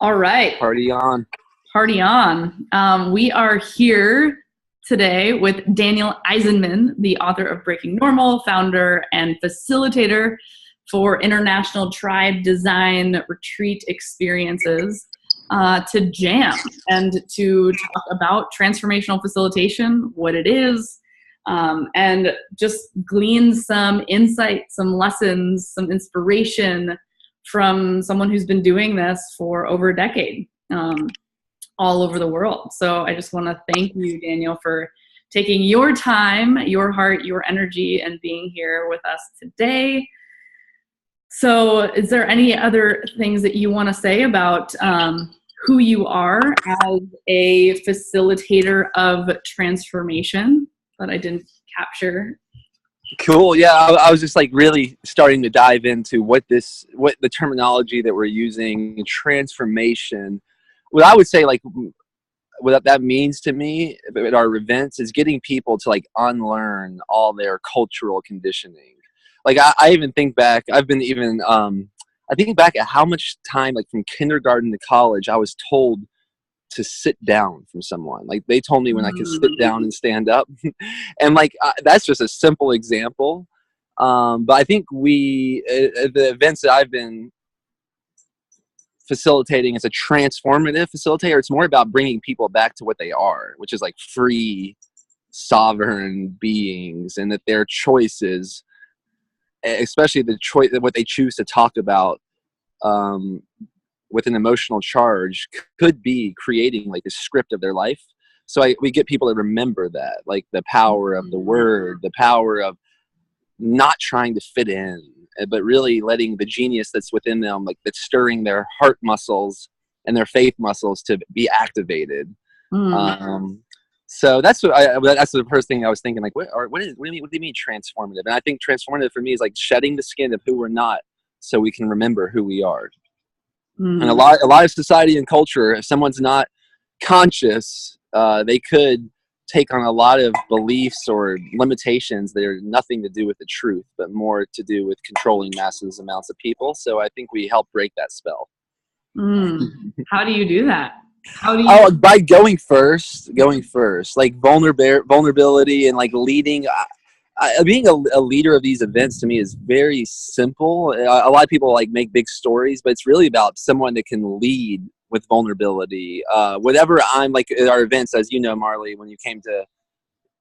All right. Party on. Party on. We are here today with Daniel Eisenman, the author of Breaking Normal, founder and facilitator for international tribe design retreat experiences, to jam and to talk about transformational facilitation, what it is, and just glean some insight, some lessons, some inspiration from someone who's been doing this for over a decade, all over the world. So I just want to thank you, Daniel, for taking your time, your heart, your energy, and being here with us today. So is there any other things that you want to say about who you are as a facilitator of transformation that I didn't capture? Cool. Yeah, I was just like really starting to dive into what the terminology that we're using, transformation. What I would say, like, what that means to me at our events is getting people to like unlearn all their cultural conditioning. Like I even think back, I think back at how much time, like from kindergarten to college, I was told to sit down from someone. Like they told me when I could sit down and stand up. And like, that's just a simple example. But I think the events that I've been facilitating as a transformative facilitator, it's more about bringing people back to what they are, which is like free, sovereign beings, and that their choices, especially what they choose to talk about, with an emotional charge, could be creating like a script of their life. So we get people to remember that, like the power of the word, the power of not trying to fit in, but really letting the genius that's within them, like that's stirring their heart muscles and their faith muscles, to be activated. So that's the first thing I was thinking, like, what do you mean transformative? And I think transformative for me is like shedding the skin of who we're not so we can remember who we are. And a lot of society and culture, if someone's not conscious, they could take on a lot of beliefs or limitations that are nothing to do with the truth, but more to do with controlling massive amounts of people. So I think we help break that spell. How do you do that? By going first, like vulnerability and like leading. Being a leader of these events to me is very simple. A lot of people like make big stories, but it's really about someone that can lead with vulnerability. Whatever I'm like at our events, as you know, Marley, when you came to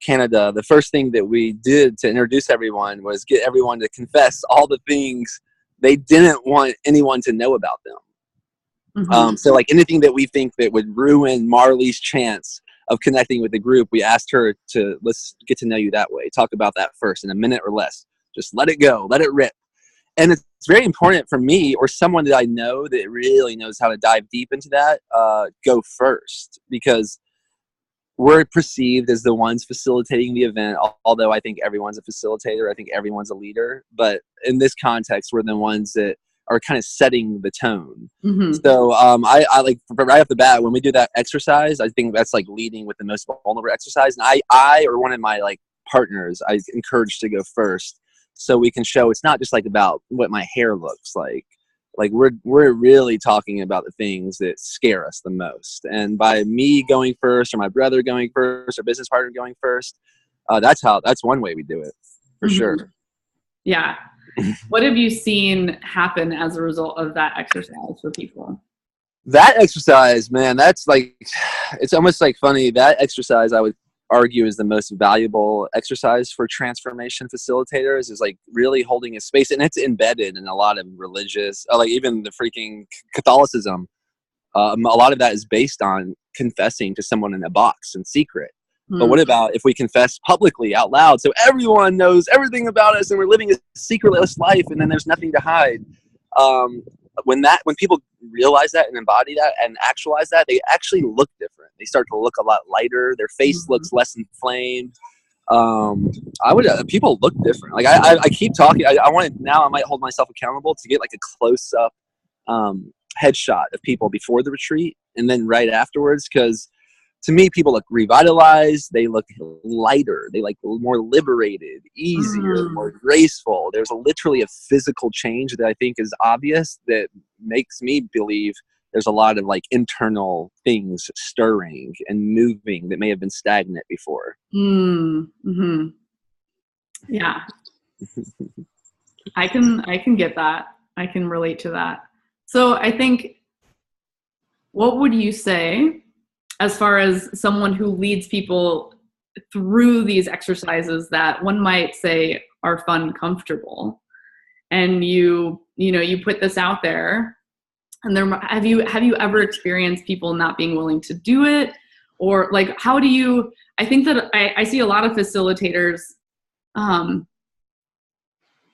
Canada, the first thing that we did to introduce everyone was get everyone to confess all the things they didn't want anyone to know about them. So like anything that we think that would ruin Marley's chance of connecting with the group, we asked her to, let's get to know you that way. Talk about that first in a minute or less. Just let it go, let it rip. And it's very important for me or someone that I know that really knows how to dive deep into that, go first, because we're perceived as the ones facilitating the event. Although I think everyone's a facilitator, I think everyone's a leader, but in this context, we're the ones that are kind of setting the tone. So I like right off the bat, when we do that exercise, I think that's like leading with the most vulnerable exercise. And I or one of my like partners, I encourage to go first, so we can show it's not just like about what my hair looks like. Like we're really talking about the things that scare us the most. And by me going first, or my brother going first, or business partner going first, that's one way we do it for sure. Yeah. What have you seen happen as a result of that exercise for people? That exercise, man, that's like, it's almost like funny. That exercise, I would argue, is the most valuable exercise for transformation facilitators, is like really holding a space. And it's embedded in a lot of religious, like even the freaking Catholicism. A lot of that is based on confessing to someone in a box in secret. But what about if we confess publicly out loud, so everyone knows everything about us and we're living a secretless life and then there's nothing to hide? When people realize that and embody that and actualize that, they actually look different. They start to look a lot lighter. Their face looks less inflamed. People look different. Like I keep talking. I might hold myself accountable to get like a close up headshot of people before the retreat and then right afterwards, because to me, people look revitalized. They look lighter. They like more liberated, easier, more graceful. There's literally a physical change that I think is obvious that makes me believe there's a lot of like internal things stirring and moving that may have been stagnant before. Mm-hmm. Yeah. I can get that. I can relate to that. So I think, what would you say as far as someone who leads people through these exercises that one might say are fun, comfortable, and you put this out there, and there, have you ever experienced people not being willing to do it? Or like, how do you, I think that I see a lot of facilitators, and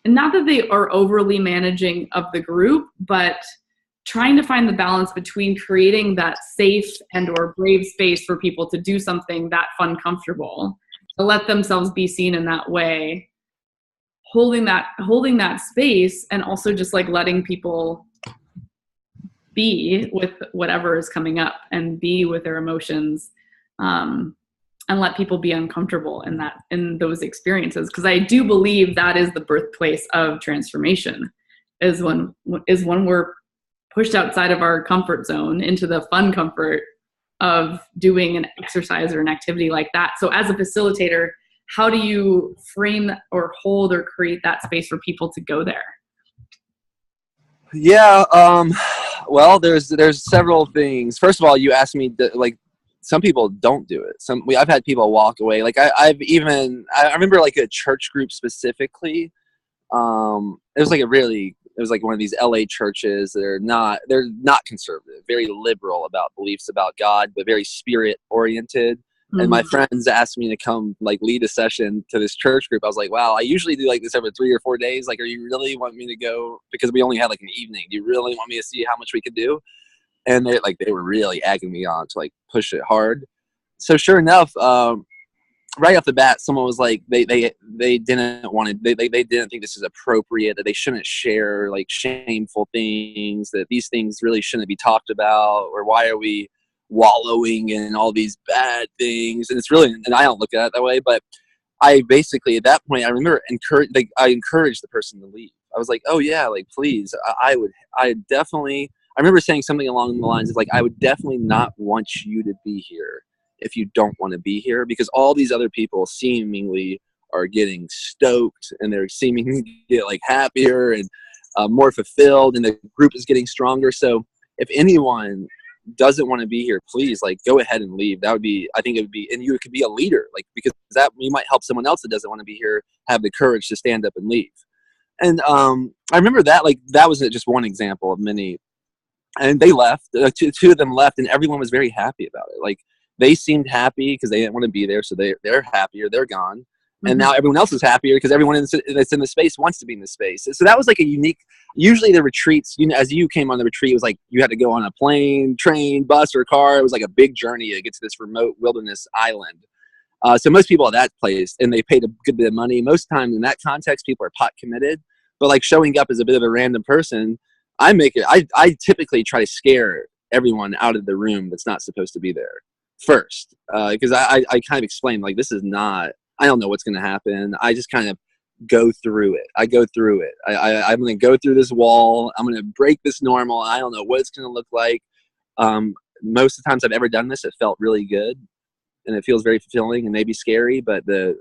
not that they are overly managing of the group, but trying to find the balance between creating that safe and or brave space for people to do something that fun, comfortable, to let themselves be seen in that way, holding that space, and also just like letting people be with whatever is coming up and be with their emotions, and let people be uncomfortable in those experiences. Because I do believe that is the birthplace of transformation, is when we're pushed outside of our comfort zone into the fun comfort of doing an exercise or an activity like that. So as a facilitator, how do you frame or hold or create that space for people to go there? Yeah, well, there's several things. First of all, you asked me like, some people don't do it. I've had people walk away. Like I remember like a church group specifically. It was like one of these LA churches. They're not conservative, very liberal about beliefs about God, but very spirit oriented. Mm-hmm. And my friends asked me to come like lead a session to this church group. I was like, wow, I usually do like this every 3 or 4 days. Like, are you really want me to go? Because we only had like an evening. Do you really want me to see how much we could do? And they were really egging me on to like push it hard. So sure enough, right off the bat, someone was like, they didn't want to, they didn't think this is appropriate, that they shouldn't share like shameful things, that these things really shouldn't be talked about, or why are we wallowing in all these bad things? And it's really, and I don't look at it that way, but I basically at that point, I remember I encouraged the person to leave. I was like, oh yeah, like please, I remember saying something along the lines of like, I would definitely not want you to be here if you don't want to be here, because all these other people seemingly are getting stoked and they're seemingly get like happier and more fulfilled, and the group is getting stronger. So if anyone doesn't want to be here, please like go ahead and leave. That would be, I think it would be, and you could be a leader, like, because that you might help someone else that doesn't want to be here have the courage to stand up and leave. And I remember that, like, that was just one example of many. And they left, two of them left, and everyone was very happy about it. Like, they seemed happy because they didn't want to be there, so they're happier, they're gone. And now everyone else is happier because everyone that's in the space wants to be in the space. So that was like a unique, usually the retreats, as you came on the retreat, it was like you had to go on a plane, train, bus, or car. It was like a big journey to get to this remote wilderness island. So most people at that place, and they paid a good bit of money. Most times in that context, people are pot committed. But like showing up as a bit of a random person, I typically try to scare everyone out of the room that's not supposed to be there first. Because I kind of explain, like, this is not, I don't know what's going to happen. I just kind of go through it. I'm going to go through this wall. I'm going to break this normal. I don't know what it's going to look like. Most of the times I've ever done this, it felt really good. And it feels very fulfilling and maybe scary, but the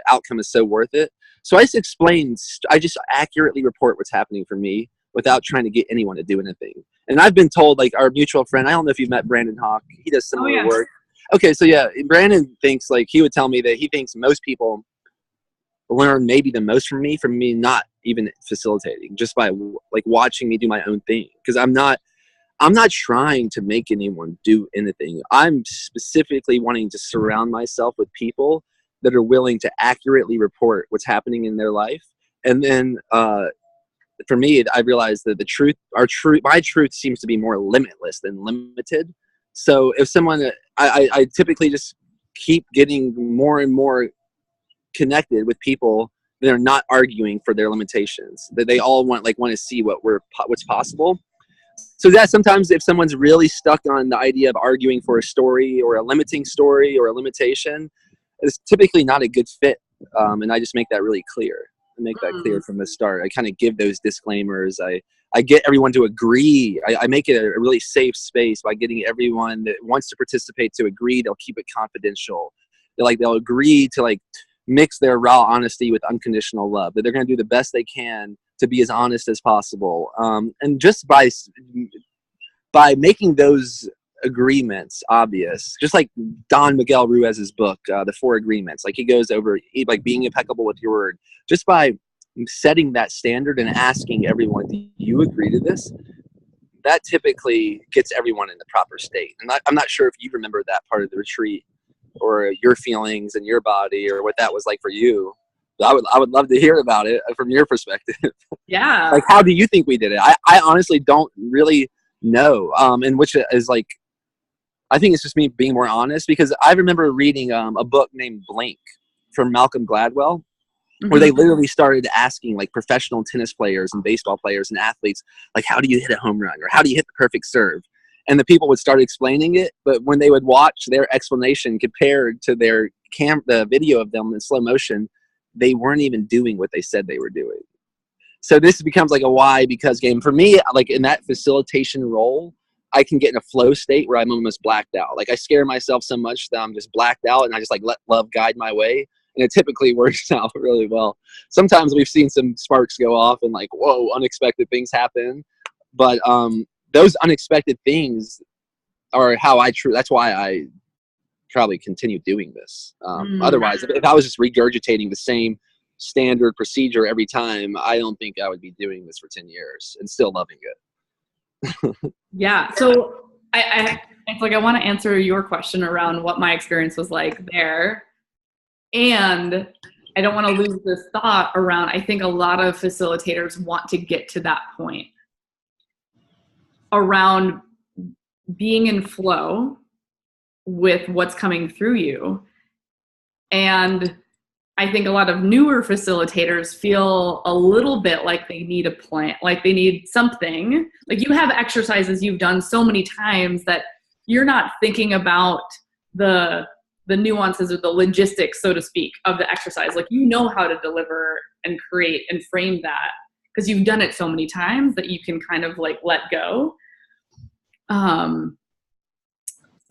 outcome is so worth it. So I just accurately report what's happening for me without trying to get anyone to do anything. And I've been told, like, our mutual friend, I don't know if you've met Brandon Hawk. He does similar work. Okay, so yeah, Brandon thinks, like, he would tell me that he thinks most people learn maybe the most from me not even facilitating, just by like watching me do my own thing. Because I'm not trying to make anyone do anything. I'm specifically wanting to surround myself with people that are willing to accurately report what's happening in their life. And then for me, I realized that my truth seems to be more limitless than limited. So if someone, I typically just keep getting more and more connected with people that are not arguing for their limitations, that they all want to see what's possible. So that sometimes if someone's really stuck on the idea of arguing for a story or a limiting story or a limitation, it's typically not a good fit. And I just make that really clear. I make that clear from the start. I kind of give those disclaimers. I I get everyone to agree. I make it a really safe space by getting everyone that wants to participate to agree. They'll keep it confidential. They'll agree to like mix their raw honesty with unconditional love, that they're going to do the best they can to be as honest as possible. And just by making those agreements obvious, just like Don Miguel Ruiz's book, The Four Agreements, like he goes over like being impeccable with your word, just by setting that standard and asking everyone, do you agree to this? That typically gets everyone in the proper state. And I'm not sure if you remember that part of the retreat or your feelings and your body or what that was like for you. I would love to hear about it from your perspective. Yeah. Like, how do you think we did it? I honestly don't really know. And which is like, I think it's just me being more honest, because I remember reading a book named Blink from Malcolm Gladwell, where they literally started asking like professional tennis players and baseball players and athletes, like, how do you hit a home run, or how do you hit the perfect serve? And the people would start explaining it, but when they would watch their explanation compared to the video of them in slow motion, they weren't even doing what they said they were doing. So this becomes like a why because game for me. Like in that facilitation role, I can get in a flow state where I'm almost blacked out. Like I scare myself so much that I'm just blacked out, and I just like let love guide my way. And it typically works out really well. Sometimes we've seen some sparks go off and like, whoa, unexpected things happen. But those unexpected things are how that's why I probably continue doing this. Otherwise, if I was just regurgitating the same standard procedure every time, I don't think I would be doing this for 10 years and still loving it. Yeah. So it's like I want to answer your question around what my experience was like there. And I don't want to lose this thought around, I think a lot of facilitators want to get to that point around being in flow with what's coming through you. And I think a lot of newer facilitators feel a little bit like they need a plan, like they need something. Like you have exercises you've done so many times that you're not thinking about the nuances or the logistics, so to speak, of the exercise. Like you know how to deliver and create and frame that because you've done it so many times that you can kind of like let go.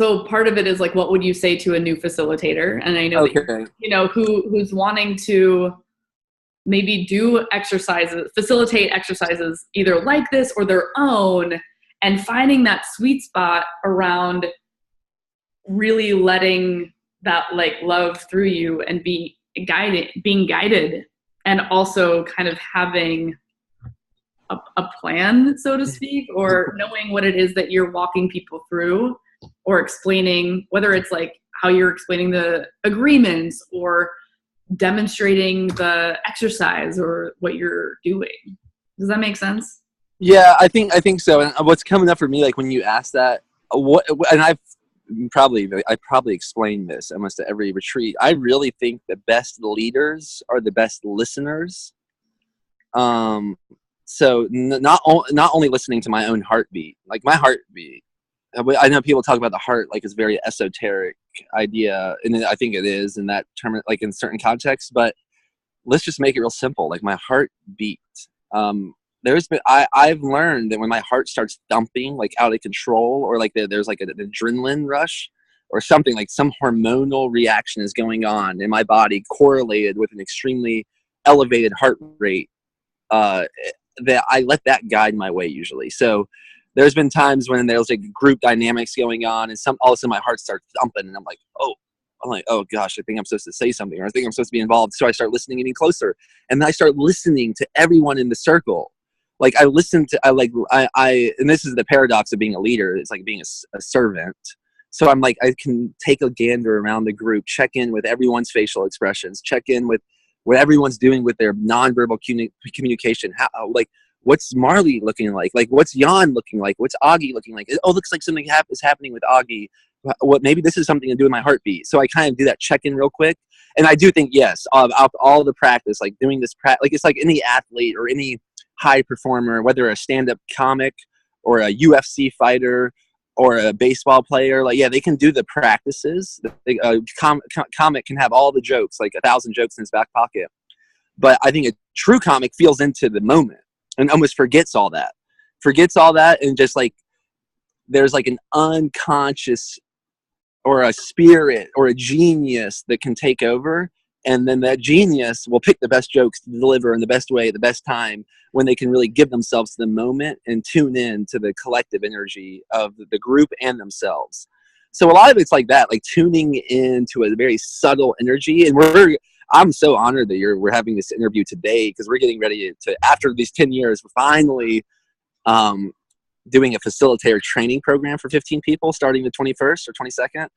So part of it is like, what would you say to a new facilitator? And I know that, you know, who's wanting to maybe do exercises, facilitate exercises either like this or their own, and finding that sweet spot around really letting that like love through you and being guided, and also kind of having a plan, so to speak, or knowing what it is that you're walking people through, or explaining, whether it's like how you're explaining the agreements or demonstrating the exercise or what you're doing. Does that make sense? Yeah, I think so. And what's coming up for me, like when you ask that, and I probably explained this almost at every retreat. I really think the best leaders are the best listeners. So not only listening to my own heartbeat, like my heartbeat. I know people talk about the heart like it's a very esoteric idea, and I think it is in that term, like in certain contexts. But let's just make it real simple. Like my heartbeat. I've learned that when my heart starts thumping like out of control, or like there's like an adrenaline rush or something, like some hormonal reaction is going on in my body correlated with an extremely elevated heart rate, that I let that guide my way usually. So there's been times when there's like group dynamics going on, and all of a sudden my heart starts thumping, and I'm like, oh gosh, I think I'm supposed to say something, or I think I'm supposed to be involved. So I start listening even closer, and then I start listening to everyone in the circle. Like and this is the paradox of being a leader. It's like being a servant. So I'm like, I can take a gander around the group, check in with everyone's facial expressions, check in with what everyone's doing with their nonverbal communication. How, like, what's Marley looking like? Like, what's Jan looking like? What's Augie looking like? Oh, looks like something is happening with Augie. What, maybe this is something to do with my heartbeat. So I kind of do that check-in real quick. And I do think, yes, all the practice, like doing this, like it's like any athlete or any high performer, whether a stand-up comic or a UFC fighter or a baseball player, like, yeah, they can do the practices. Comic can have all the jokes, like 1,000 jokes in his back pocket. But I think a true comic feels into the moment and almost forgets all that. forgets all that, and just like there's like an unconscious or a spirit or a genius that can take over, and then that genius will pick the best jokes to deliver in the best way at the best time, when they can really give themselves to the moment and tune in to the collective energy of the group and themselves. So a lot of it's like that, like tuning into a very subtle energy. And I'm so honored that we're having this interview today, because we're getting ready to, after these 10 years, we're finally doing a facilitator training program for 15 people starting the 21st or 22nd.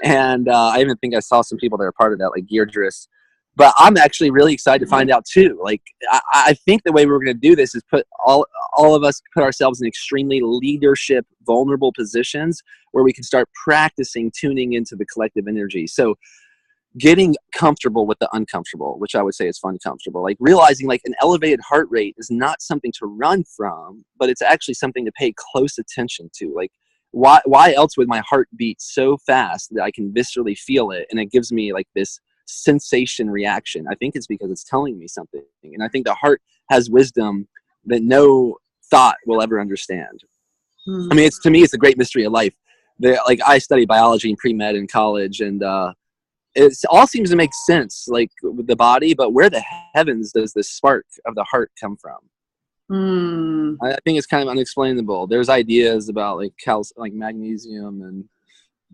And I even think I saw some people that are part of that, like Deirdre's. But I'm actually really excited to find out too. Like, I think the way we're going to do this is put all of us put ourselves in extremely leadership, vulnerable positions where we can start practicing tuning into the collective energy. So getting comfortable with the uncomfortable, which I would say is fun comfortable, like realizing like an elevated heart rate is not something to run from, but it's actually something to pay close attention to. Like, why else would my heart beat so fast that I can viscerally feel it, and it gives me like this sensation reaction? I think it's because it's telling me something. And I think the heart has wisdom that no thought will ever understand. I mean, to me, it's a great mystery of life. Like, I studied biology and pre-med in college, and it all seems to make sense, like with the body, but where the heavens does this spark of the heart come from? I think it's kind of unexplainable. There's ideas about like magnesium and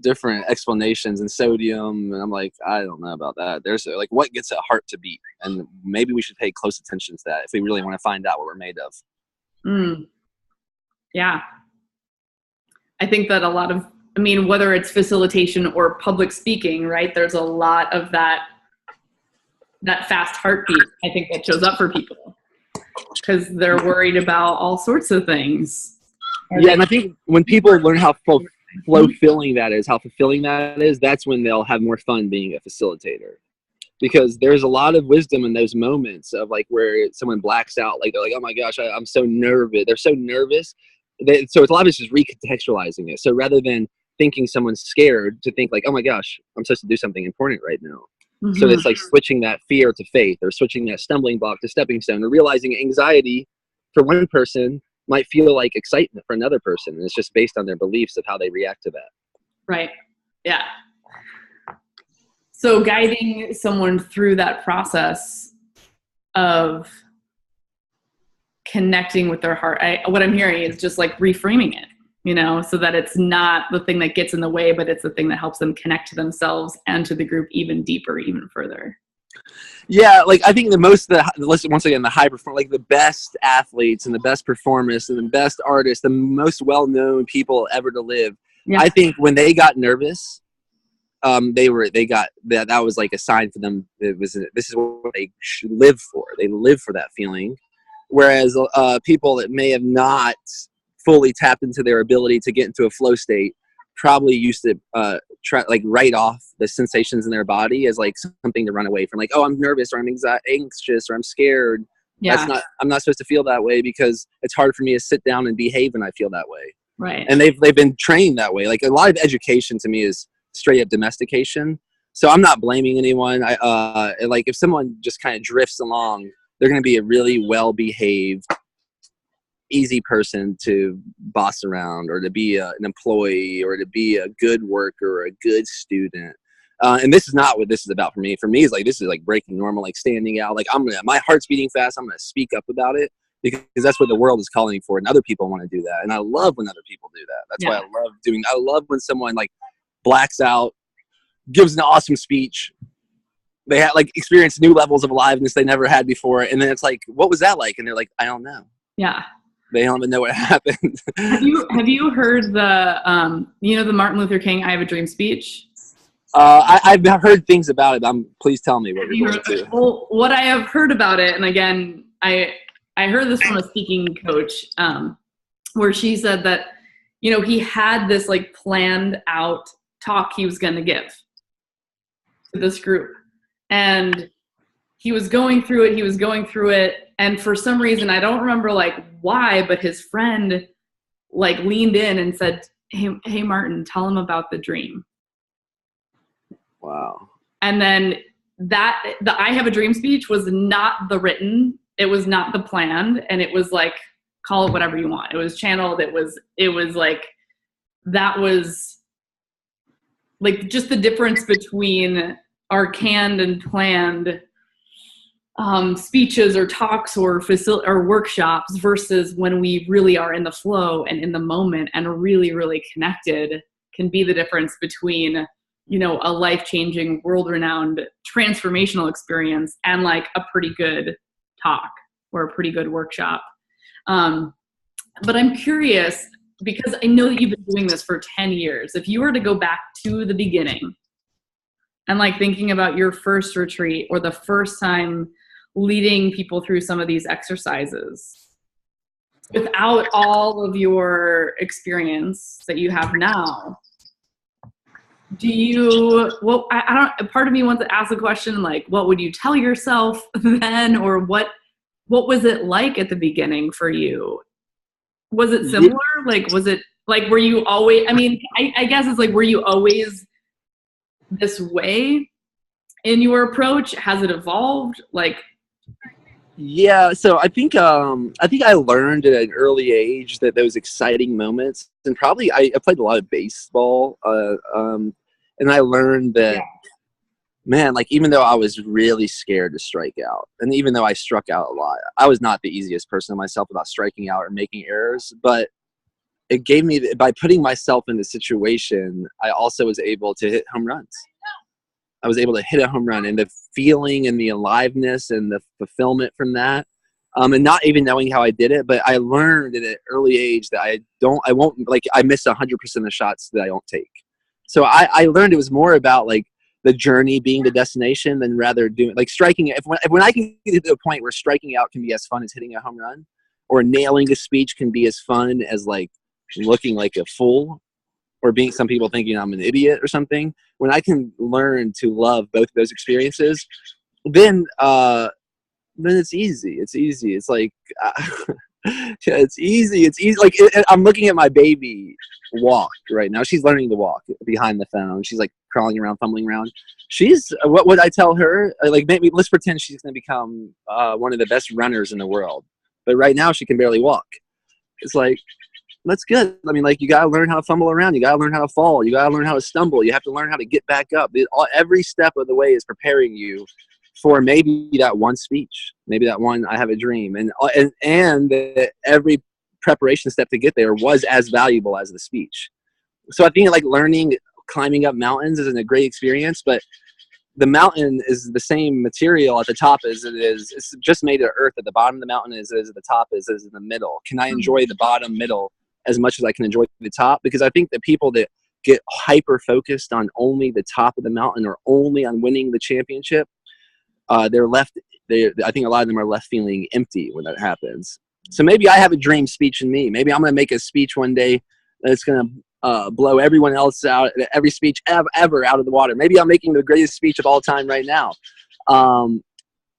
different explanations, and sodium, and I'm like, I don't know about that. There's like, what gets a heart to beat? And maybe we should pay close attention to that if we really want to find out what we're made of. Yeah. I think that a lot of, I mean, whether it's facilitation or public speaking, right? There's a lot of that fast heartbeat, I think, that shows up for people because they're worried about all sorts of things. Yeah, and I think when people learn how fulfilling that is, that's when they'll have more fun being a facilitator. Because there's a lot of wisdom in those moments of like where someone blacks out, like they're like, oh my gosh, I'm so nervous. They're so nervous. So it's a lot of it's just recontextualizing it. So rather than thinking someone's scared, to think like, oh my gosh, I'm supposed to do something important right now. So it's like switching that fear to faith, or switching that stumbling block to stepping stone, or realizing anxiety for one person might feel like excitement for another person. And it's just based on their beliefs of how they react to that. Right. Yeah. So guiding someone through that process of connecting with their heart, what I'm hearing is just like reframing it, you know, so that it's not the thing that gets in the way, but it's the thing that helps them connect to themselves and to the group even deeper, even further. Yeah, like I think once again, the high perform, like the best athletes and the best performers and the best artists, the most well-known people ever to live. Yeah. I think when they got nervous, that was like a sign for them. This is what they should live for. They live for that feeling. Whereas people that may have not fully tapped into their ability to get into a flow state probably used to write off the sensations in their body as like something to run away from. Like, oh, I'm nervous, or I'm anxious, or I'm scared. Yeah. I'm not supposed to feel that way because it's hard for me to sit down and behave when I feel that way. Right. And they've been trained that way. Like, a lot of education to me is straight up domestication. So I'm not blaming anyone. Like, if someone just kind of drifts along, they're going to be a really well-behaved, easy person to boss around, or to be an employee, or to be a good worker, or a good student. And this is not what this is about for me. For me, it's like, this is like breaking normal, like standing out. Like, my heart's beating fast. I'm going to speak up about it because that's what the world is calling for. And other people want to do that. And I love when other people do that. That's why I love when someone like blacks out, gives an awesome speech. They had like experienced new levels of aliveness they never had before. And then it's like, what was that like? And they're like, I don't know. Yeah. They don't even know what happened. Have you heard the the Martin Luther King "I Have a Dream" speech? I've heard things about it. Please tell me what you're going to. Well, what I have heard about it, and again, I heard this from a speaking coach, where she said that he had this like planned out talk he was going to give to this group, and he was going through it. And for some reason, I don't remember like why, but his friend like leaned in and said, hey Martin, tell him about the dream. Wow. And then the I Have a Dream speech was not the written, it was not the planned. And it was like call it whatever you want. It was channeled. It was like, that was like just the difference between our canned and planned speeches or talks or workshops versus when we really are in the flow and in the moment and really, really connected, can be the difference between, you know, a life-changing, world-renowned transformational experience and like a pretty good talk or a pretty good workshop. But I'm curious, because I know that you've been doing this for 10 years. If you were to go back to the beginning and like thinking about your first retreat or the first time leading people through some of these exercises, without all of your experience that you have now, do you, well, I don't, part of me wants to ask the question, like, what would you tell yourself then? Or what was it like at the beginning for you? Was it similar? Like, was it like, were you always, I mean, I guess it's like, were you always this way in your approach? Has it evolved? Like, yeah, so I think I learned at an early age that those exciting moments, and probably I played a lot of baseball, and I learned that, man, like even though I was really scared to strike out, and even though I struck out a lot, I was not the easiest person myself about striking out or making errors, but it gave me, by putting myself in the situation, I also was able to hit home runs. I was able to hit a home run, and the feeling and the aliveness and the fulfillment from that, and not even knowing how I did it, but I learned at an early age that I miss 100% of the shots that I don't take. So I learned it was more about like the journey being the destination than rather doing like striking. When I can get to a point where striking out can be as fun as hitting a home run, or nailing a speech can be as fun as like looking like a fool, or being some people thinking I'm an idiot or something. When I can learn to love both of those experiences, then it's easy. It's easy. It's like it's easy. It's easy. Like I'm looking at my baby walk right now. She's learning to walk behind the phone. She's like crawling around, fumbling around. She's, what would I tell her? Like, maybe let's pretend she's going to become one of the best runners in the world. But right now she can barely walk. It's like, that's good. I mean, like, you got to learn how to fumble around. You got to learn how to fall. You got to learn how to stumble. You have to learn how to get back up. Every step of the way is preparing you for maybe that one speech, maybe that one I have a dream. And every preparation step to get there was as valuable as the speech. So I think like learning, climbing up mountains isn't a great experience, but the mountain is the same material at the top as it is. It's just made of earth at the bottom of the mountain as at the top as in the middle. Can I enjoy the bottom, middle as much as I can enjoy the top? Because I think that people that get hyper focused on only the top of the mountain or only on winning the championship, I think a lot of them are left feeling empty when that happens. So maybe I have a dream speech in me. Maybe I'm going to make a speech one day that's going to blow everyone else out, every speech ever out of the water. Maybe I'm making the greatest speech of all time right now.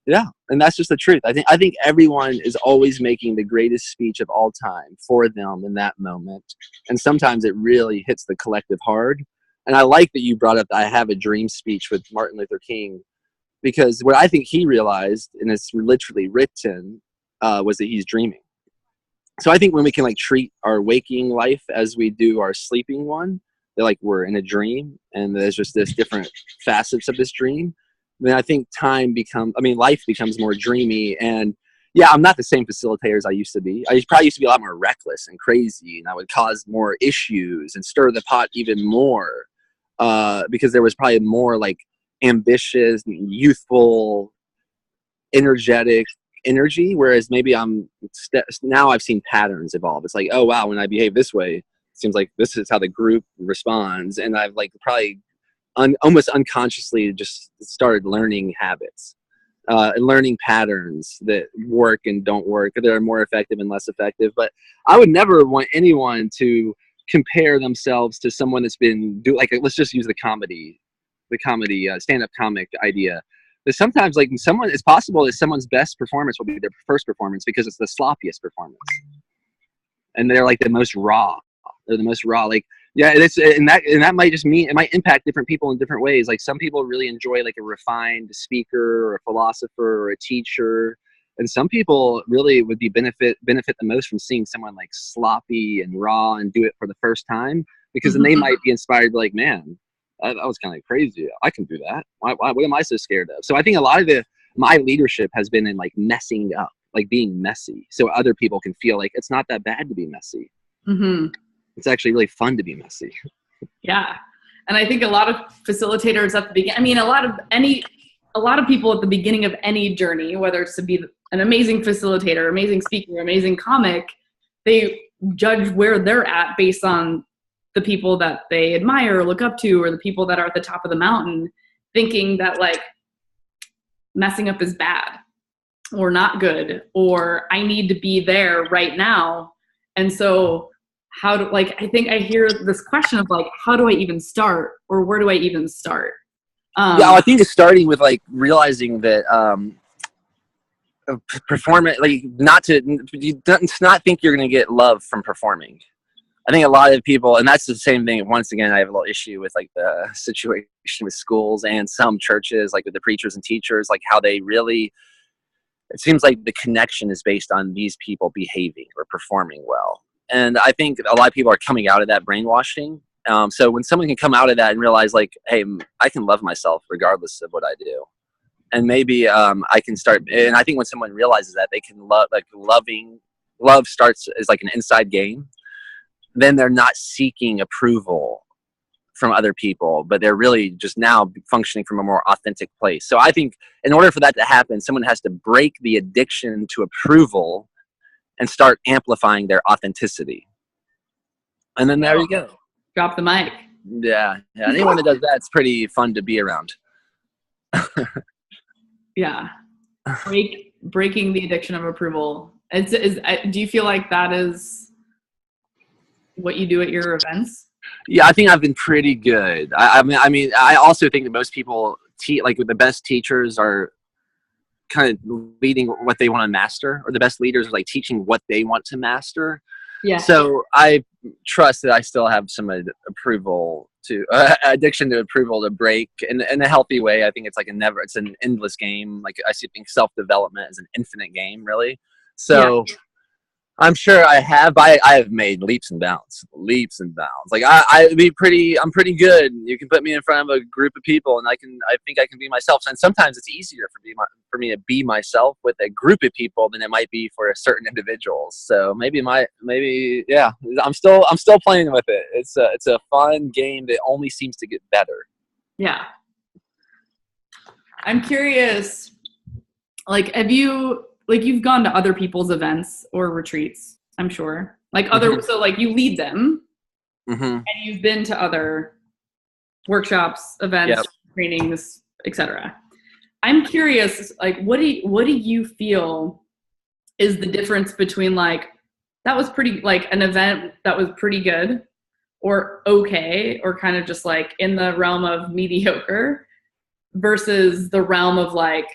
Yeah, and that's just the truth. I think everyone is always making the greatest speech of all time for them in that moment. And sometimes it really hits the collective hard. And I like that you brought up the I have a dream speech with Martin Luther King, because what I think he realized, and it's literally written, was that he's dreaming. So I think when we can like treat our waking life as we do our sleeping one, that like we're in a dream and there's just this different facets of this dream, then I think life becomes more dreamy. And yeah, I'm not the same facilitator as I used to be. I probably used to be a lot more reckless and crazy, and I would cause more issues and stir the pot even more, because there was probably more like ambitious, youthful, energetic energy, whereas maybe now I've seen patterns evolve. It's like, oh wow, when I behave this way, it seems like this is how the group responds, and I've like probably almost unconsciously just started learning habits, and learning patterns that work and don't work, that are more effective and less effective. But I would never want anyone to compare themselves to someone that's been let's just use the comedy stand-up comic idea. But sometimes like it's possible that someone's best performance will be their first performance because it's the sloppiest performance, and they're like the most raw. They're the most raw. Like, yeah, and that might just mean it might impact different people in different ways. Like some people really enjoy like a refined speaker or a philosopher or a teacher, And some people really would be benefit the most from seeing someone like sloppy and raw and do it for the first time, because then they might be inspired to be like, man, that was kind of crazy. I can do that. What am I so scared of? So I think a lot of my leadership has been in like messing up, like being messy, so other people can feel like it's not that bad to be messy. It's actually really fun to be messy. Yeah. And I think a lot of facilitators at the beginning, I mean, a lot of people at the beginning of any journey, whether it's to be an amazing facilitator, amazing speaker, amazing comic, they judge where they're at based on the people that they admire or look up to, or the people that are at the top of the mountain, thinking that like messing up is bad or not good, or I need to be there right now. And so I think I hear this question of like, how do I even start, or where do I even start? Yeah, I think it's starting with like realizing that performance, like not think you're going to get love from performing. I think a lot of people, and that's the same thing. Once again, I have a little issue with like the situation with schools and some churches, like with the preachers and teachers, like how they really, it seems like the connection is based on these people behaving or performing well. And I think a lot of people are coming out of that brainwashing. So when someone can come out of that and realize like, hey, I can love myself regardless of what I do. And maybe I can start, and I think when someone realizes that, they can love, like love starts as like an inside game. Then they're not seeking approval from other people, but they're really just now functioning from a more authentic place. So I think in order for that to happen, someone has to break the addiction to approval and start amplifying their authenticity. And then there you go. Drop the mic. Yeah. Anyone that does that, it's pretty fun to be around. Yeah. Breaking the addiction of approval. Do you feel like that is what you do at your events? Yeah, I think I've been pretty good. I mean, I also think that most people like the best teachers are kind of leading what they want to master, or the best leaders are like teaching what they want to master. Yeah. So I trust that I still have some approval to addiction to approval to break in a healthy way. I think it's like it's an endless game. Like I think self-development is an infinite game, really. So yeah. I'm sure I have, but I have made leaps and bounds. Like I'm pretty good. You can put me in front of a group of people, and I think I can be myself. And sometimes it's easier for me to be myself with a group of people than it might be for a certain individuals. So yeah, I'm still playing with it. It's a fun game that only seems to get better. Yeah. I'm curious, like, you've gone to other people's events or retreats, I'm sure. Like so like you lead them, and you've been to other workshops, events, trainings, etc. I'm curious, like, what do you feel is the difference between like, that was pretty, like an event that was pretty good, or okay, or kind of just like in the realm of mediocre, versus the realm of like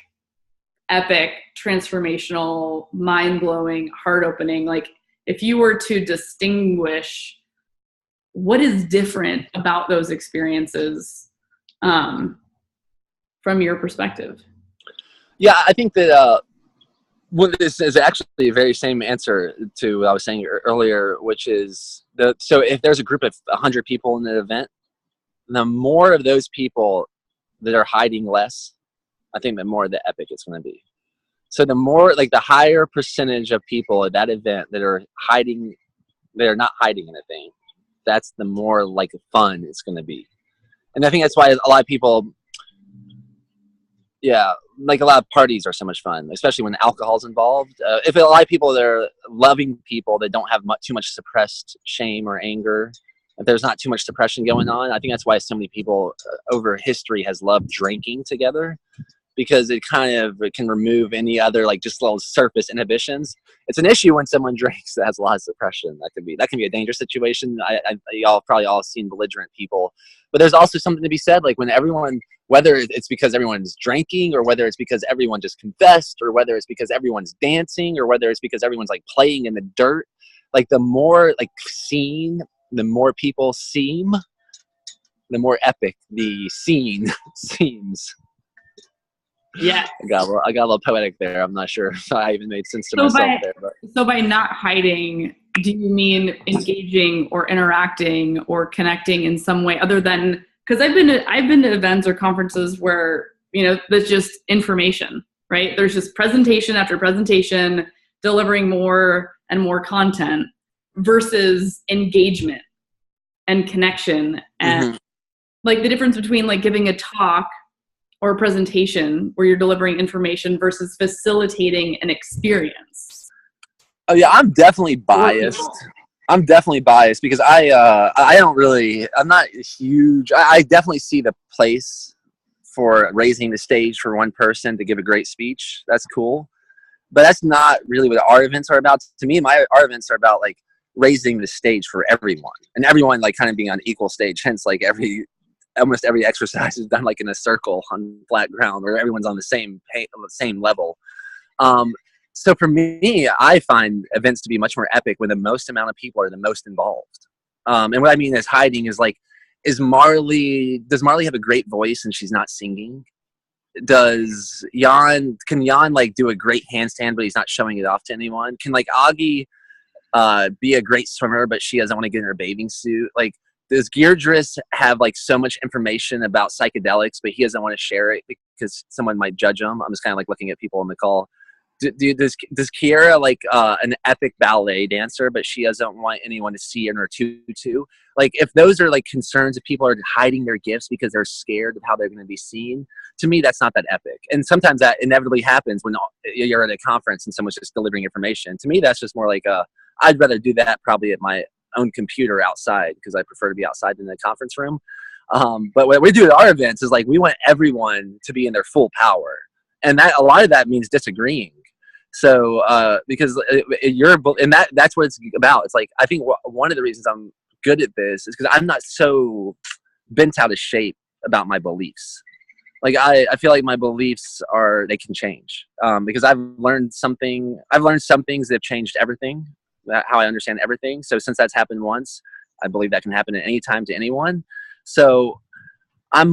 epic, transformational, mind-blowing, heart-opening? Like, if you were to distinguish what is different about those experiences from your perspective? Yeah, I think that this is actually the very same answer to what I was saying earlier, which is so if there's a group of 100 people in an event, the more of those people that are hiding less, I think the more the epic it's going to be. So the more, like the higher percentage of people at that event that are not hiding anything, that's the more like fun it's going to be. And I think that's why a lot of people, like a lot of parties are so much fun, especially when alcohol's involved. If a lot of people that are loving people that don't have too much suppressed shame or anger, if there's not too much suppression going on, I think that's why so many people over history has loved drinking together, because it can remove any other like just little surface inhibitions. It's an issue when someone drinks that has a lot of suppression. That can be a dangerous situation. Y'all probably all seen belligerent people, but there's also something to be said, like when everyone, whether it's because everyone's drinking, or whether it's because everyone just confessed, or whether it's because everyone's dancing, or whether it's because everyone's like playing in the dirt, like the more like seen, the more people seem, the more epic the scene seems. Yeah. I got a little poetic there. I'm not sure if I even made sense to So myself by there. But. so by not hiding, do you mean engaging or interacting or connecting in some way other than, because I've been to events or conferences where, you know, there's just information, right? There's just presentation after presentation, delivering more and more content versus engagement and connection. And like the difference between like giving a talk or a presentation where you're delivering information versus facilitating an experience. Oh yeah, I'm definitely biased. Because I'm not huge. I definitely see the place for raising the stage for one person to give a great speech. That's cool. But that's not really what our events are about. To me, our events are about like raising the stage for everyone, and everyone like kind of being on equal stage. Hence, like almost every exercise is done like in a circle on flat ground where everyone's on the same level. So for me, I find events to be much more epic when the most amount of people are the most involved. And what I mean is hiding is like, does Marley have a great voice and she's not singing? Can Jan like do a great handstand, but he's not showing it off to anyone? Can like Augie be a great swimmer, but she doesn't want to get in her bathing suit? Like, does Geardris have like so much information about psychedelics, but he doesn't want to share it because someone might judge him? I'm just kind of like looking at people on the call. Does Kiera like an epic ballet dancer, but she doesn't want anyone to see in her tutu? Like, if those are like concerns, if people are hiding their gifts because they're scared of how they're going to be seen, to me, that's not that epic. And sometimes that inevitably happens when you're at a conference and someone's just delivering information. To me, that's just more like I'd rather do that probably at my own computer outside, because I prefer to be outside in the conference room. But what we do at our events is like we want everyone to be in their full power, and that a lot of that means disagreeing. So because that's what it's about. It's like I think one of the reasons I'm good at this is because I'm not so bent out of shape about my beliefs. Like I feel like my beliefs they can change because I've learned some things that have changed everything, how I understand everything. So since that's happened once, I believe that can happen at any time to anyone. So I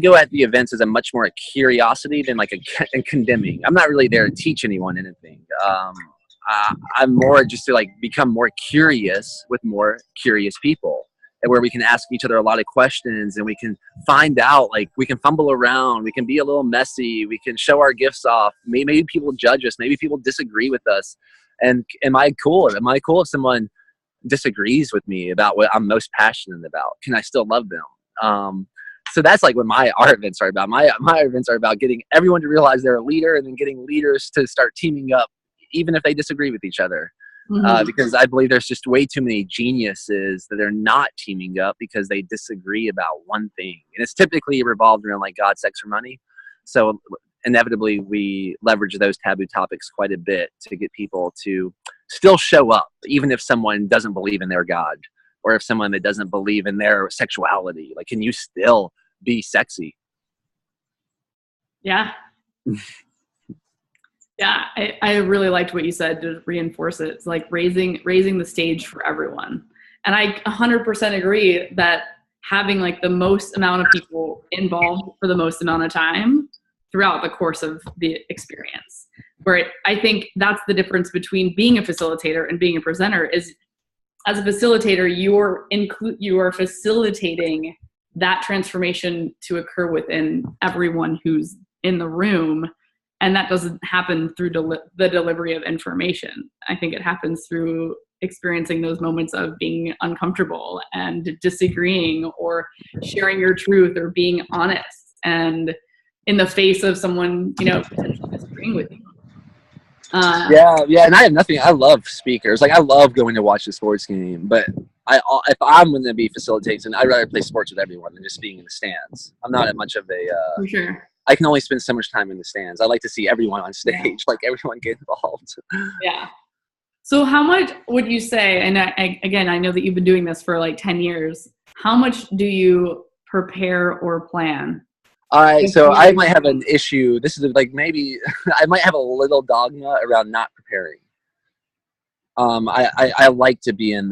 go at the events as a much more a curiosity than like a condemning. I'm not really there to teach anyone anything. I'm more just to like become more curious with more curious people, and where we can ask each other a lot of questions, and we can find out, like we can fumble around, we can be a little messy, we can show our gifts off. Maybe people judge us, maybe people disagree with us. And am I cool if someone disagrees with me about what I'm most passionate about? Can I still love them? So that's like what our events are about. My events are about getting everyone to realize they're a leader, and then getting leaders to start teaming up, even if they disagree with each other. Because I believe there's just way too many geniuses that are not teaming up because they disagree about one thing. And it's typically revolved around like God, sex, or money. So inevitably we leverage those taboo topics quite a bit to get people to still show up, even if someone doesn't believe in their God, or if someone that doesn't believe in their sexuality. Like, can you still be sexy? Yeah. Yeah, I really liked what you said to reinforce it. It's like raising the stage for everyone. And I 100% agree that having like the most amount of people involved for the most amount of time throughout the course of the experience, I think that's the difference between being a facilitator and being a presenter. Is as a facilitator, you are facilitating that transformation to occur within everyone who's in the room. And that doesn't happen through the delivery of information. I think it happens through experiencing those moments of being uncomfortable and disagreeing, or sharing your truth, or being honest, and in the face of someone, potentially disagreeing with you. Yeah, and I love speakers. Like, I love going to watch a sports game, but if I'm going to be facilitating, I'd rather play sports with everyone than just being in the stands. I'm not much of a... For sure. I can only spend so much time in the stands. I like to see everyone on stage, like everyone get involved. Yeah. So how much would you say, and I know that you've been doing this for like 10 years, how much do you prepare or plan? All right, so I might have an issue. This is like maybe I might have a little dogma around not preparing. I like to be in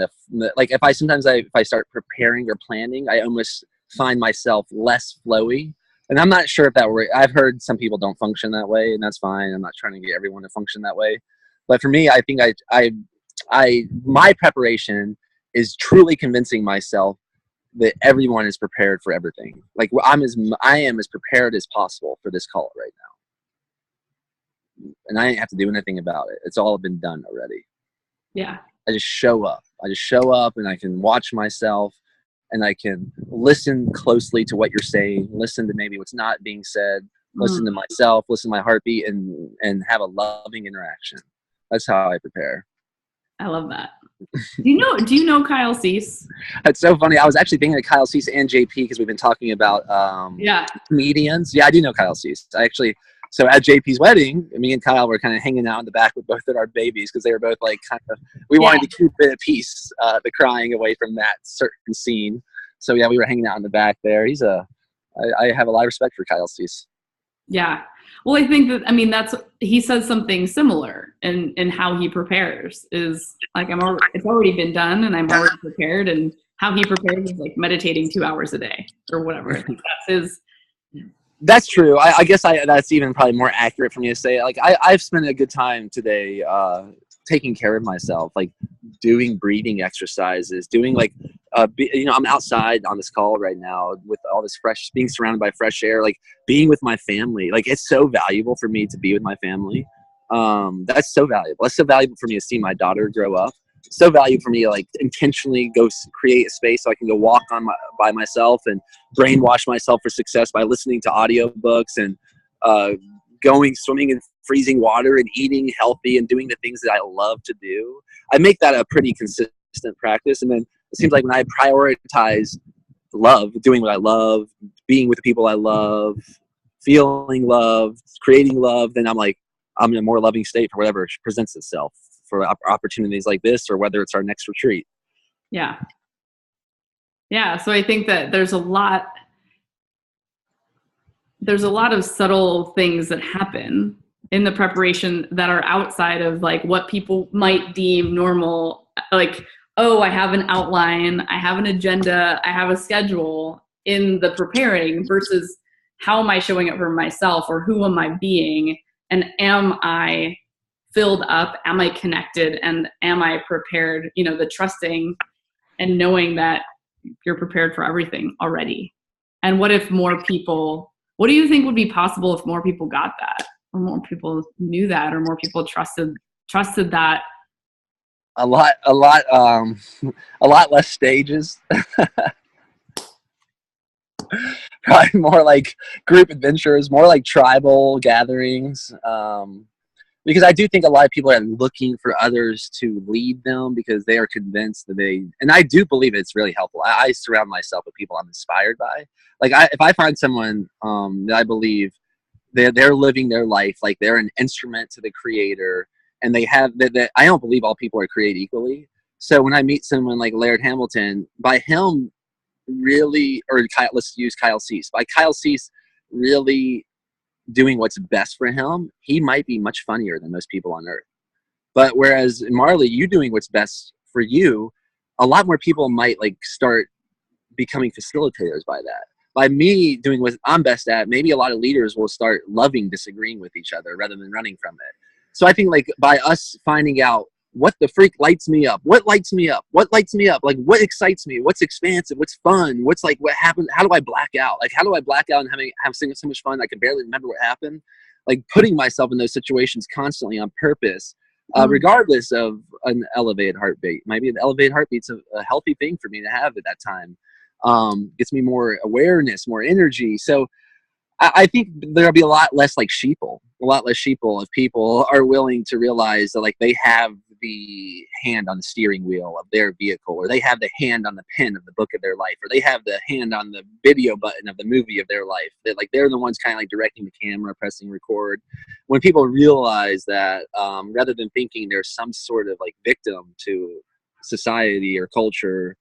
like if I start preparing or planning, I almost find myself less flowy And I'm not sure if that were, I've heard some people don't function that way, and that's fine. I'm not trying to get everyone to function that way. But for me, I think my preparation is truly convincing myself that everyone is prepared for everything. Like I am as prepared as possible for this call right now. And I didn't have to do anything about it. It's all been done already. Yeah. I just show up. And I can watch myself, and I can listen closely to what you're saying, listen to maybe what's not being said, listen to myself, listen to my heartbeat, and have a loving interaction. That's how I prepare. I love that. Do you know Kyle Cease? That's so funny. I was actually thinking of Kyle Cease and JP because we've been talking about comedians. Yeah, I do know Kyle Cease. So at JP's wedding, me and Kyle were kind of hanging out in the back with both of our babies because they were both like we wanted to keep it at peace, the crying away from that certain scene. So yeah, we were hanging out in the back there. I have a lot of respect for Kyle Cease. Yeah. Well, I think that, he says something similar in how he prepares is like, it's already been done and I'm already prepared, and how he prepares is like meditating 2 hours a day or whatever. I think that's his. That's true. I guess that's even probably more accurate for me to say. Like I've spent a good time today taking care of myself, like doing breathing exercises, doing like I'm outside on this call right now with all this being surrounded by fresh air, like being with my family. Like it's so valuable for me to be with my family. That's so valuable. That's so valuable for me to see my daughter grow up. So valuable for me to like intentionally go create a space so I can go walk by myself and brainwash myself for success by listening to audiobooks and going swimming in freezing water and eating healthy and doing the things that I love to do. I make that a pretty consistent practice. And then it seems like when I prioritize love, doing what I love, being with the people I love, feeling love, creating love, then I'm in a more loving state for whatever presents itself, for opportunities like this, or whether it's our next retreat. Yeah. Yeah. So I think that there's a lot of subtle things that happen in the preparation that are outside of like what people might deem normal. Like, oh, I have an outline, I have an agenda, I have a schedule in the preparing, versus how am I showing up for myself, or who am I being, and am I filled up, am I connected, and am I prepared? The trusting and knowing that you're prepared for everything already. And what do you think would be possible if more people got that, or more people knew that, or more people trusted that? A lot less stages. Probably more like group adventures, more like tribal gatherings. Because I do think a lot of people are looking for others to lead them because they are convinced that and I do believe it's really helpful. I surround myself with people I'm inspired by. Like if I find someone that I believe they're living their life, like they're an instrument to the creator, and they have that. I don't believe all people are created equally. So when I meet someone like Laird Hamilton, by him really, let's use Kyle Cease. By Kyle Cease really doing what's best for him, he might be much funnier than most people on earth. But whereas Marley, you doing what's best for you, a lot more people might like start becoming facilitators by that. By me doing what I'm best at, maybe a lot of leaders will start loving disagreeing with each other rather than running from it. So I think like by us finding out what the freak lights me up, what lights me up, like what excites me, what's expansive, what's fun, what's like what happened, how do I black out? Like how do I black out and have so much fun I can barely remember what happened? Like putting myself in those situations constantly on purpose, regardless of an elevated heartbeat. Maybe an elevated heartbeat's a healthy thing for me to have at that time. Gets me more awareness, more energy. So I think there'll be a lot less sheeple if people are willing to realize that like they have the hand on the steering wheel of their vehicle, or they have the hand on the pen of the book of their life, or they have the hand on the video button of the movie of their life. That like they're the ones kind of like directing the camera, pressing record. When people realize that, rather than thinking there's some sort of like victim to society or culture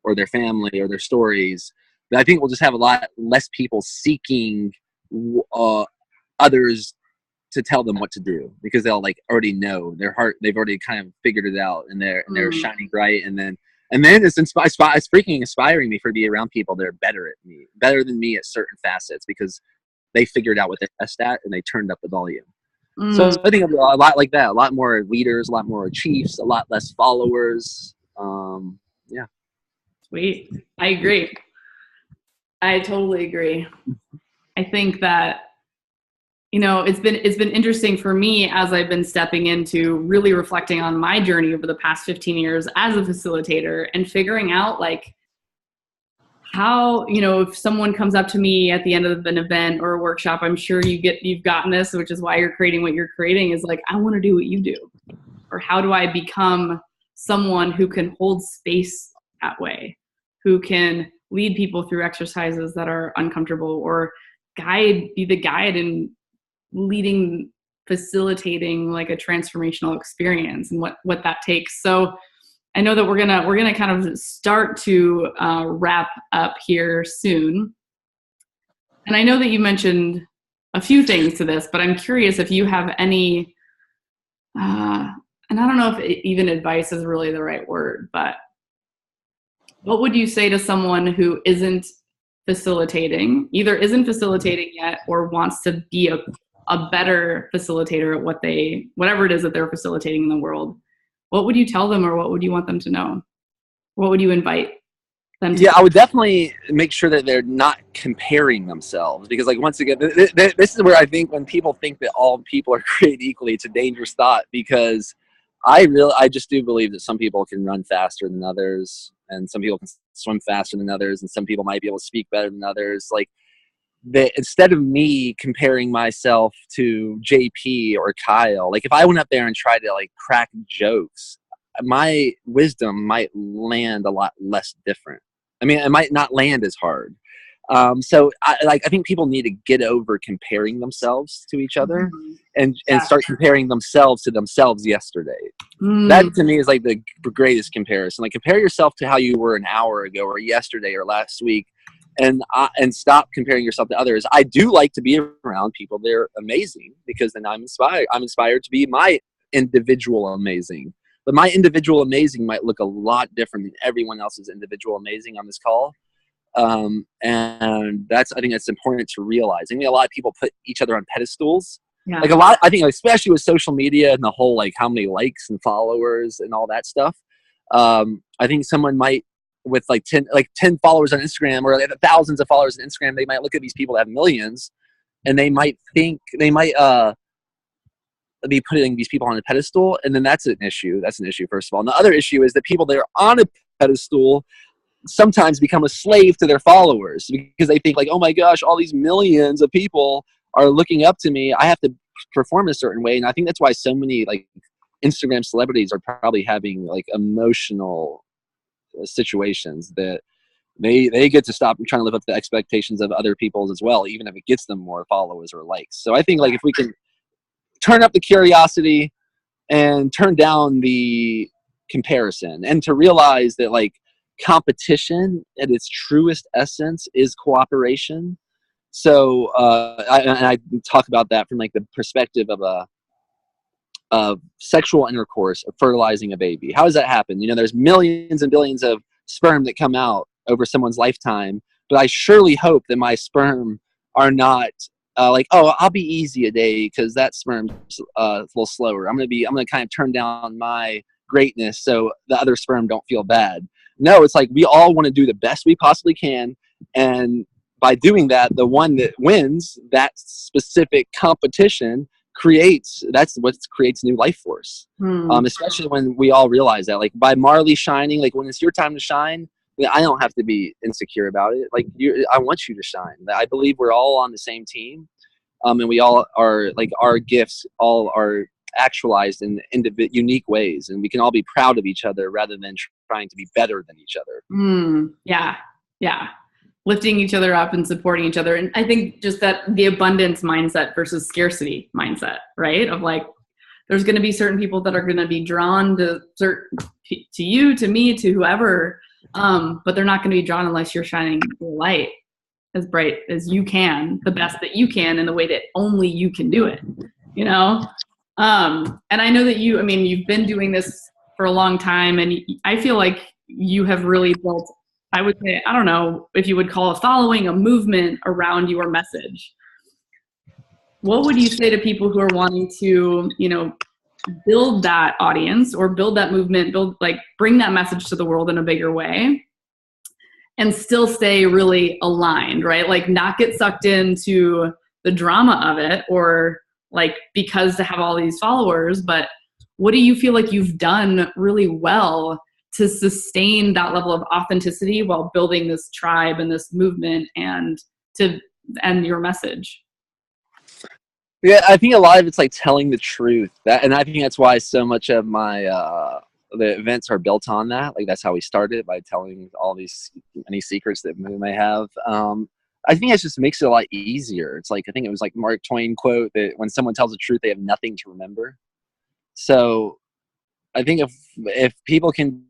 or their family or their stories, I think we'll just have a lot less people seeking others to tell them what to do, because they'll like already know their heart. They've already kind of figured it out, and they're shining bright. And then it's freaking inspiring me to be around people that are better than me at certain facets, because they figured out what they're best at and they turned up the volume. So Mm, I think a lot like that, a lot more leaders, a lot more chiefs, a lot less followers. Yeah. sweet. I agree. I totally agree. I think that, it's been interesting for me as I've been stepping into really reflecting on my journey over the past 15 years as a facilitator and figuring out like how, if someone comes up to me at the end of an event or a workshop, I'm sure you've gotten this, which is why you're creating what you're creating, is like, I want to do what you do. Or how do I become someone who can hold space that way, who can lead people through exercises that are uncomfortable, or be the guide in leading, facilitating like a transformational experience, and what that takes. So I know that we're gonna kind of start to wrap up here soon, and I know that you mentioned a few things to this, but I'm curious if you have any, and I don't know if even advice is really the right word, but what would you say to someone who isn't facilitating, either isn't facilitating yet or wants to be a better facilitator at whatever it is that they're facilitating in the world? What would you tell them, or what would you want them to know? What would you invite them to? Yeah, I would definitely make sure that they're not comparing themselves, because like, once again, this is where I think when people think that all people are created equally, it's a dangerous thought, because I just do believe that some people can run faster than others, and some people can swim faster than others, and some people might be able to speak better than others. Like, instead of me comparing myself to JP or Kyle, like if I went up there and tried to like crack jokes, my wisdom might land a lot less different. I mean, it might not land as hard. So I think people need to get over comparing themselves to each other, and start comparing themselves to themselves yesterday. That to me is like the greatest comparison. Like, compare yourself to how you were an hour ago or yesterday or last week, and stop comparing yourself to others. I do like to be around people. They're amazing, because then I'm inspired to be my individual amazing. But my individual amazing might look a lot different than everyone else's individual amazing on this call. And I think that's important to realize. I mean, a lot of people put each other on pedestals. Yeah. Like I think, especially with social media and the whole, like, how many likes and followers and all that stuff. I think someone might, with like 10 followers on Instagram, or like thousands of followers on Instagram, they might look at these people that have millions, and they might be putting these people on a pedestal, and then that's an issue. That's an issue, first of all. And the other issue is that people that are on a pedestal sometimes become a slave to their followers, because they think like, oh my gosh, all these millions of people are looking up to me, I have to perform a certain way. And I think that's why so many like Instagram celebrities are probably having like emotional situations, that they get to stop trying to live up to the expectations of other people as well, even if it gets them more followers or likes. So I think, like, if we can turn up the curiosity and turn down the comparison, and to realize that like competition at its truest essence is cooperation. So I talk about that from like the perspective of sexual intercourse, of fertilizing a baby. How does that happen? There's millions and billions of sperm that come out over someone's lifetime, but I surely hope that my sperm are not like, oh, I'll be easy a day because that sperm's a little slower. I'm gonna kind of turn down my greatness so the other sperm don't feel bad. No, it's like we all want to do the best we possibly can, and by doing that, the one that wins that specific competition that's what creates new life force. Especially when we all realize that, like, by Marley shining, like when it's your time to shine, I don't have to be insecure about it. Like, I want you to shine. I believe we're all on the same team, and we all are, like, our gifts all are actualized in unique ways, and we can all be proud of each other rather than trying to be better than each other. Yeah. Lifting each other up and supporting each other. And I think just that the abundance mindset versus scarcity mindset, right? Of like, there's going to be certain people that are going to be drawn to you, to me, to whoever, but they're not going to be drawn unless you're shining your light as bright as you can, the best that you can, in the way that only you can do it, And I know that you've been doing this for a long time, and I feel like you have really built, I would say, I don't know if you would call a following, a movement around your message. what would you say to people who are wanting to, build that audience or build that movement, bring that message to the world in a bigger way and still stay really aligned, right? Like not get sucked into the drama of it or like because to have all these followers, but what do you feel like you've done really well to sustain that level of authenticity while building this tribe and this movement and your message? Yeah, I think a lot of it's like telling the truth. And I think that's why so much of my the events are built on that. Like that's how we started, by telling all these any secrets that we may have. I think it just makes it a lot easier. It's like I think it was like Mark Twain quote that when someone tells the truth, they have nothing to remember. So I think if people can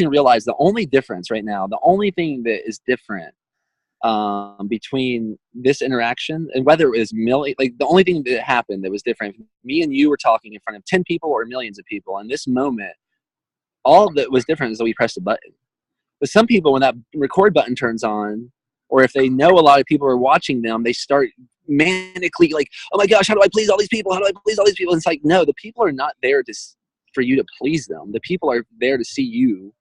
realize the only difference right now, the only thing that is different between this interaction and whether it was like the only thing that happened that was different, me and you were talking in front of 10 people or millions of people in this moment, all that was different is that we pressed a button. But some people, when that record button turns on, or if they know a lot of people are watching them, they start manically like, oh my gosh, how do I please all these people? How do I please all these people? And it's like, no, the people are not there for you to please them. The people are there to see you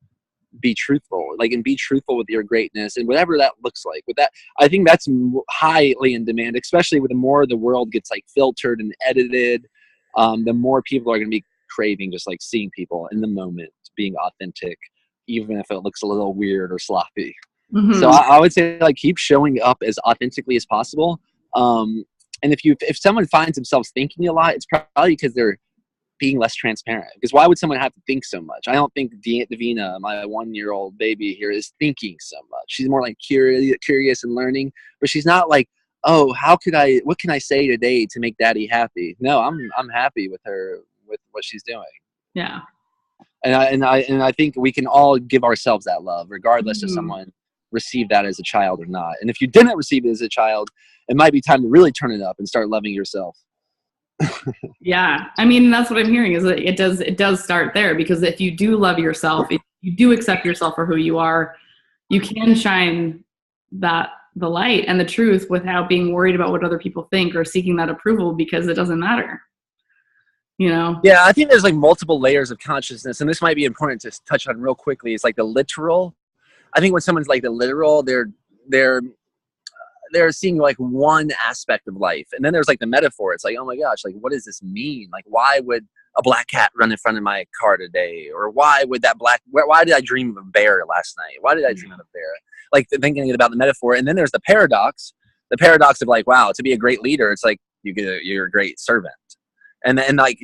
be truthful, and be truthful with your greatness and whatever that looks like. With that, I think that's highly in demand, especially with the more the world gets like filtered and edited. The more people are going to be craving just like seeing people in the moment, being authentic, even if it looks a little weird or sloppy. Mm-hmm. So I would say like keep showing up as authentically as possible. And if someone finds themselves thinking a lot, it's probably because they're being less transparent. Because why would someone have to think so much? I don't think Davina, my 1-year-old baby here, is thinking so much. She's more like curious and learning, but she's not like, oh, what can I say today to make daddy happy? No, I'm happy with her, with what she's doing. Yeah. And I think we can all give ourselves that love, regardless if someone received that as a child or not. And if you didn't receive it as a child, it might be time to really turn it up and start loving yourself. Yeah. I mean, that's what I'm hearing is that it does start there, because if you do love yourself, if you do accept yourself for who you are, you can shine the light and the truth without being worried about what other people think or seeking that approval, because it doesn't matter. Yeah, I think there's like multiple layers of consciousness, and this might be important to touch on real quickly. It's like the literal. I think when someone's like the literal, they're seeing like one aspect of life, and then there's like the metaphor. It's like, oh my gosh, like what does this mean? Like why would a black cat run in front of my car today? Or why did I dream of a bear last night? Why did I dream of a bear? Like thinking about the metaphor. And then there's the paradox of like, wow, to be a great leader, it's like you're a great servant. And like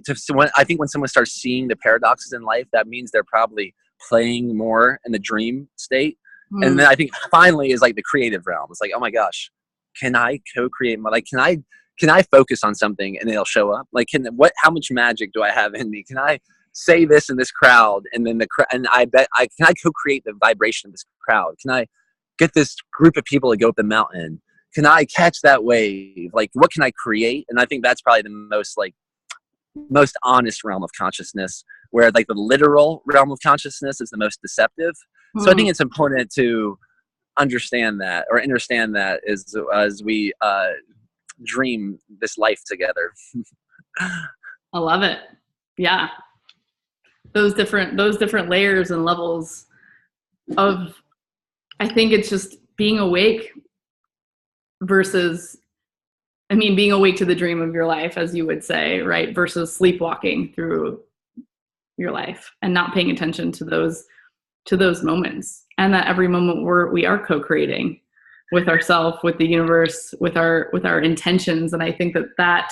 I think when someone starts seeing the paradoxes in life, that means they're probably playing more in the dream state. And then I think finally is like the creative realm. It's like, oh my gosh, can I co-create can I focus on something and it'll show up? Like, how much magic do I have in me? Can I say this in this crowd? And then can I co-create the vibration of this crowd? Can I get this group of people to go up the mountain? Can I catch that wave? Like, what can I create? And I think that's probably the most honest realm of consciousness, where like the literal realm of consciousness is the most deceptive. So I think it's important to understand that as we dream this life together. I love it. Yeah. Those different layers and levels of, I think it's just being awake versus, being awake to the dream of your life, as you would say, right? Versus sleepwalking through your life and not paying attention to those moments. And that every moment we are co-creating with ourselves, with the universe, with our intentions. And I think that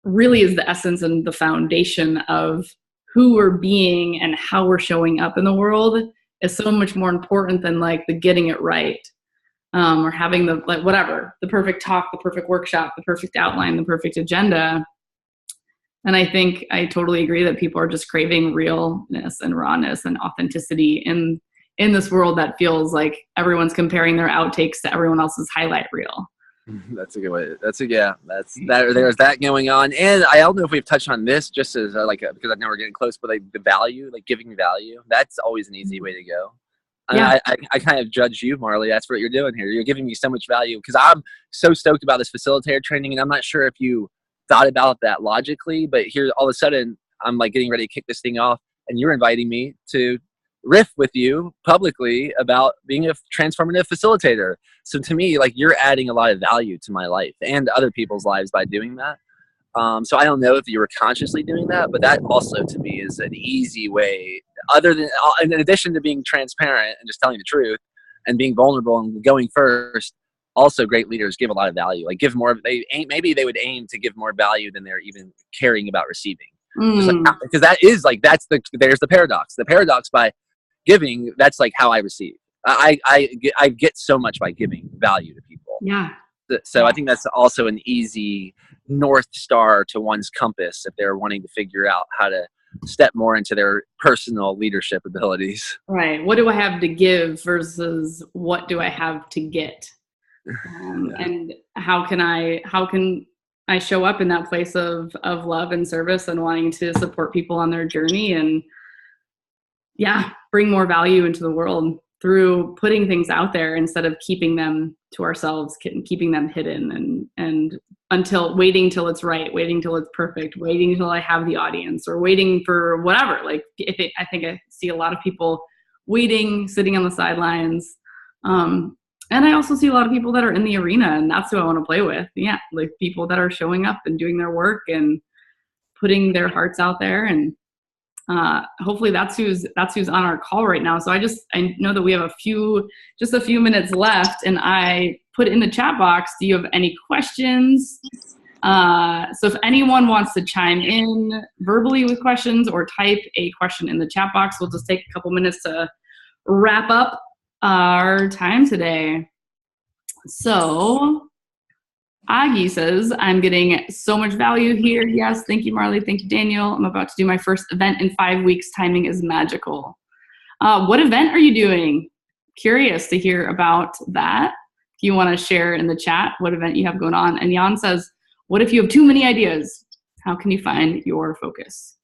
really is the essence and the foundation of who we're being and how we're showing up in the world is so much more important than like the getting it right. Or having the perfect talk, the perfect workshop, the perfect outline, the perfect agenda. And I think I totally agree that people are just craving realness and rawness and authenticity in this world that feels like everyone's comparing their outtakes to everyone else's highlight reel. That's a good way. There's that going on. And I don't know if we've touched on this just as because I know we're getting close, but like the value, like giving value, that's always an easy way to go. Yeah. I kind of judge you, Marley. That's what you're doing here. You're giving me so much value because I'm so stoked about this facilitator training, and I'm not sure if you thought about that logically, but here all of a sudden I'm like getting ready to kick this thing off, and you're inviting me to riff with you publicly about being a transformative facilitator. So to me, like, you're adding a lot of value to my life and other people's lives by doing that. So I don't know if you were consciously doing that, but that also to me is an easy way, other than, in addition to being transparent and just telling the truth and being vulnerable and going first. Also, great leaders give a lot of value. Like, give more. Maybe they would aim to give more value than they're even caring about receiving. Because that is like, there's the paradox. The paradox by giving, that's like how I receive. I get so much by giving value to people. Yeah. So I think that's also an easy North Star to one's compass if they're wanting to figure out how to step more into their personal leadership abilities. Right. What do I have to give versus what do I have to get? And how can I show up in that place of love and service and wanting to support people on their journey and bring more value into the world through putting things out there instead of keeping them to ourselves, keeping them hidden and waiting till it's right, waiting till it's perfect, waiting till I have the audience, or waiting for whatever. Like, I think I see a lot of people waiting, sitting on the sidelines. And I also see a lot of people that are in the arena, and that's who I want to play with. Yeah, like people that are showing up and doing their work and putting their hearts out there. And hopefully that's who's on our call right now. So I know that we have just a few minutes left, and I put in the chat box, do you have any questions? So if anyone wants to chime in verbally with questions or type a question in the chat box, we'll just take a couple minutes to wrap up our time today. So Aggie says, I'm getting so much value here. Yes, thank you, Marley. Thank you, Daniel. I'm about to do my first event in 5 weeks. Timing is magical. What event are you doing? Curious to hear about that. If you want to share in the chat what event you have going on. And Jan says, what if you have too many ideas? How can you find your focus?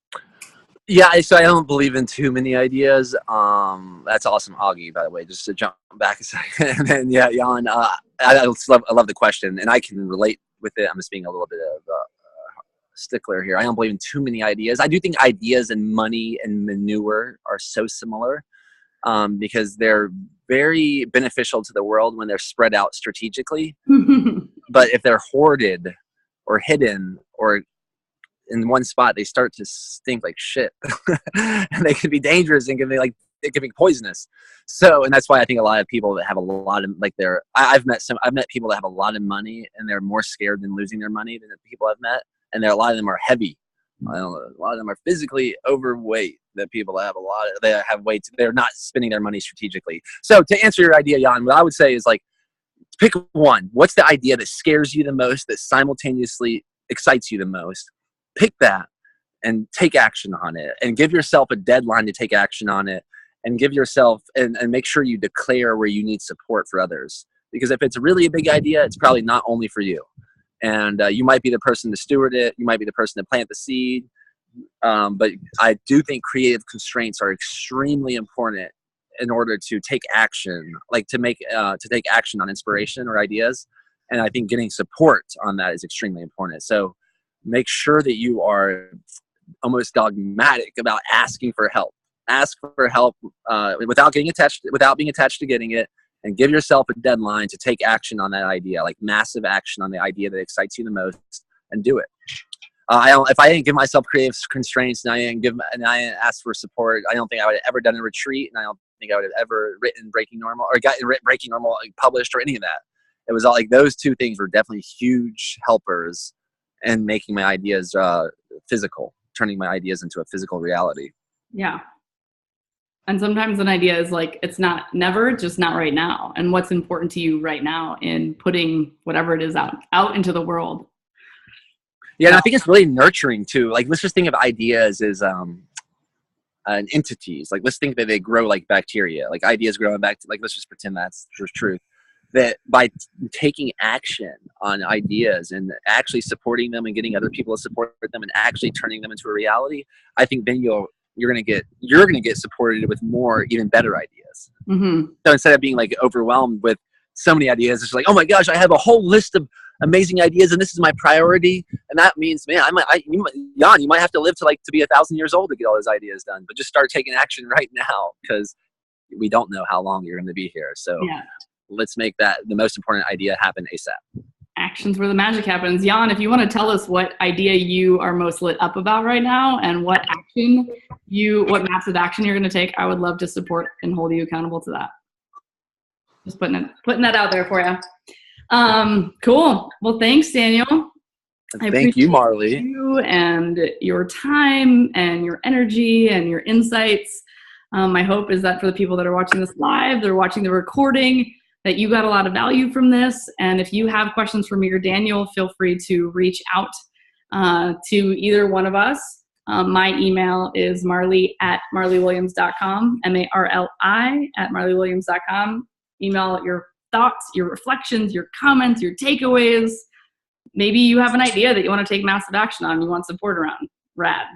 Yeah, so I don't believe in too many ideas. That's awesome, Augie, by the way, just to jump back a second. And then, yeah, Jan, I love the question, and I can relate with it. I'm just being a little bit of a stickler here. I don't believe in too many ideas. I do think ideas and money and manure are so similar because they're very beneficial to the world when they're spread out strategically. But if they're hoarded or hidden or in one spot, they start to stink like shit. And they can be dangerous and it can be poisonous. So, and that's why I think a lot of people that have a lot of, like, I've met people that have a lot of money and they're more scared than losing their money than the people I've met. And a lot of them are heavy. I don't know, a lot of them are physically overweight. That people that have weight, they're not spending their money strategically. So to answer your idea, Jan, what I would say is, like, pick one. What's the idea that scares you the most, that simultaneously excites you the most? Pick that and take action on it, and give yourself a deadline to take action on it, and give yourself and make sure you declare where you need support for others. Because if it's really a big idea, it's probably not only for you. And you might be the person to steward it. You might be the person to plant the seed. But I do think creative constraints are extremely important in order to take action, like to take action on inspiration or ideas. And I think getting support on that is extremely important. So make sure that you are almost dogmatic about asking for help. Ask for help without being attached to getting it, and give yourself a deadline to take action on that idea, like massive action on the idea that excites you the most, and do it. If I didn't give myself creative constraints and I didn't ask for support, I don't think I would have ever done a retreat, and I don't think I would have ever written Breaking Normal or gotten Breaking Normal published or any of that. It was all like those two things were definitely huge helpers in making my ideas physical, turning my ideas into a physical reality. Yeah. And sometimes an idea is like, it's never, just not right now. And what's important to you right now in putting whatever it is out into the world. Yeah, and I think it's really nurturing too. Like, let's just think of ideas as entities. Like, let's think that they grow like bacteria. Like, ideas growing back to, like, let's just pretend that's truth. That by taking action on ideas and actually supporting them and getting other people to support them and actually turning them into a reality, I think then you'll you're gonna get supported with more, even better ideas. Mm-hmm. So instead of being like overwhelmed with so many ideas, it's like, oh my gosh, I have a whole list of amazing ideas, and this is my priority. And that means, man, Jan, you might have to live to be 1,000 years old to get all those ideas done. But just start taking action right now, because we don't know how long you're going to be here. So let's make that the most important idea happen ASAP. Actions where the magic happens. Jan, if you want to tell us what idea you are most lit up about right now and what massive action you're going to take, I would love to support and hold you accountable to that. Just putting that out there for you. Cool. Well, thanks, Daniel. Thank you, Marley. You and your time and your energy and your insights. My hope is that for the people that are watching this live, they're watching the recording, that you got a lot of value from this. And if you have questions for me or Daniel, feel free to reach out to either one of us. My email is marley@marleywilliams.com, MARLI@marleywilliams.com. Email your thoughts, your reflections, your comments, your takeaways. Maybe you have an idea that you want to take massive action on, you want support around. Rad.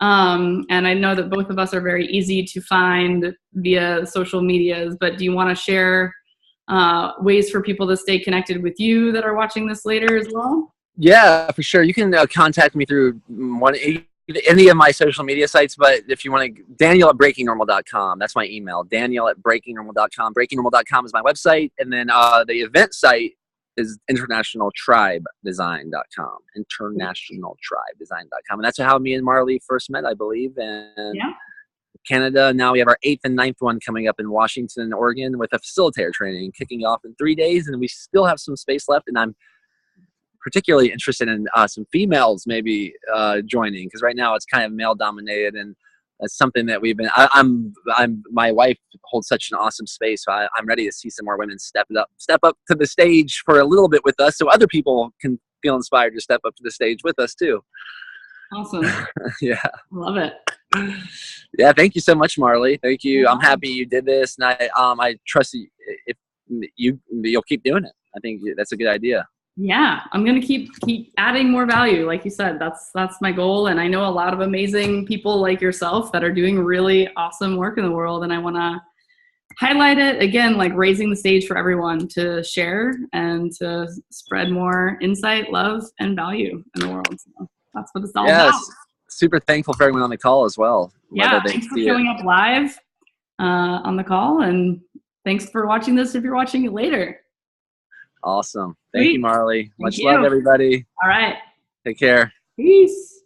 And I know that both of us are very easy to find via social medias, but do you want to share ways for people to stay connected with you that are watching this later as well? Yeah, for sure. You can contact me through any of my social media sites, but if you want to, Daniel@breakingnormal.com. That's my email. Daniel@breakingnormal.com. Breakingnormal.com is my website, and then the event site is internationaltribedesign.com. Internationaltribedesign.com, and that's how me and Marley first met, I believe. And Canada. Now we have our 8th and 9th one coming up in Washington, Oregon, with a facilitator training kicking off in 3 days, and we still have some space left. And I'm particularly interested in some females maybe joining, because right now it's kind of male dominated, and that's something that we've been. My wife holds such an awesome space, so I'm ready to see some more women step up to the stage for a little bit with us, so other people can feel inspired to step up to the stage with us too. Awesome. Yeah. Love it. Yeah, thank you so much, Marley. Thank you. I'm happy you did this, and I trust you. If you'll keep doing it, I think that's a good idea. Yeah, I'm gonna keep adding more value, like you said. That's my goal, and I know a lot of amazing people like yourself that are doing really awesome work in the world, and I want to highlight it again, like raising the stage for everyone to share and to spread more insight, love, and value in the world. So that's what it's all about. Super thankful for everyone on the call as well. Yeah, thanks for showing up live on the call, and thanks for watching this if you're watching it later. Awesome. Thank you, Marley. Much love, everybody. All right. Take care. Peace.